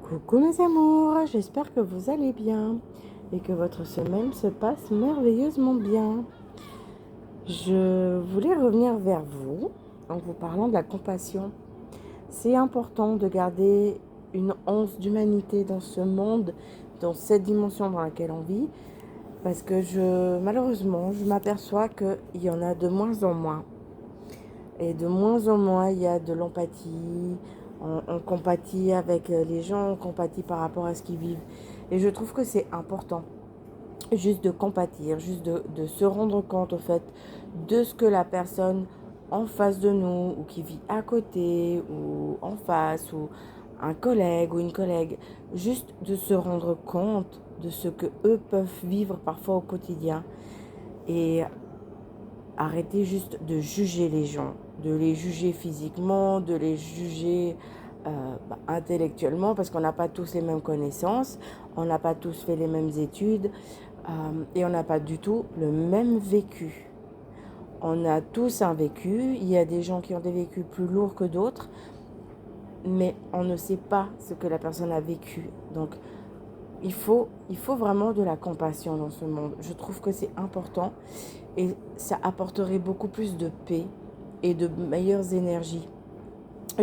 Coucou mes amours, j'espère que vous allez bien et que votre semaine se passe merveilleusement bien. Je voulais revenir vers vous en vous parlant de la compassion. C'est important de garder une once d'humanité dans ce monde, dans cette dimension dans laquelle on vit, parce que malheureusement, je m'aperçois qu'il y en a de moins en moins. Et de moins en moins, il y a de l'empathie, on compatit avec les gens, on compatit par rapport à ce qu'ils vivent. Et je trouve que c'est important, juste de compatir, juste de se rendre compte au fait de ce que la personne en face de nous, ou qui vit à côté, ou en face, ou un collègue ou une collègue, juste de se rendre compte de ce que eux peuvent vivre parfois au quotidien. Et arrêter juste de juger les gens, de les juger physiquement, de les juger intellectuellement, parce qu'on n'a pas tous les mêmes connaissances, on n'a pas tous fait les mêmes études, et on n'a pas du tout le même vécu. On a tous un vécu, il y a des gens qui ont des vécus plus lourds que d'autres, mais on ne sait pas ce que la personne a vécu. Donc, il faut vraiment de la compassion dans ce monde. Je trouve que c'est important et ça apporterait beaucoup plus de paix et de meilleures énergies.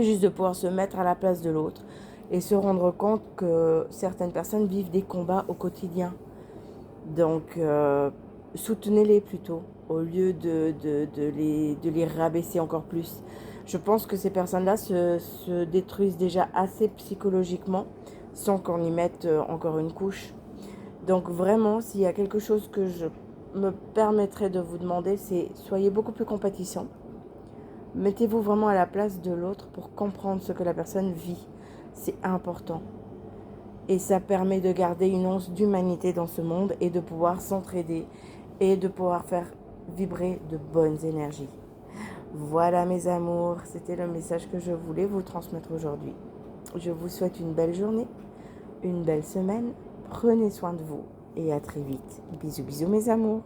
Juste de pouvoir se mettre à la place de l'autre et se rendre compte que certaines personnes vivent des combats au quotidien. Donc, soutenez-les plutôt au lieu de les rabaisser encore plus. Je pense que ces personnes-là se détruisent déjà assez psychologiquement sans qu'on y mette encore une couche. Donc vraiment, s'il y a quelque chose que je me permettrais de vous demander, c'est soyez beaucoup plus compatissants. Mettez-vous vraiment à la place de l'autre pour comprendre ce que la personne vit. C'est important. Et ça permet de garder une once d'humanité dans ce monde et de pouvoir s'entraider et de pouvoir faire vibrer de bonnes énergies. Voilà mes amours, c'était le message que je voulais vous transmettre aujourd'hui. Je vous souhaite une belle journée, une belle semaine. Prenez soin de vous et à très vite. Bisous bisous mes amours.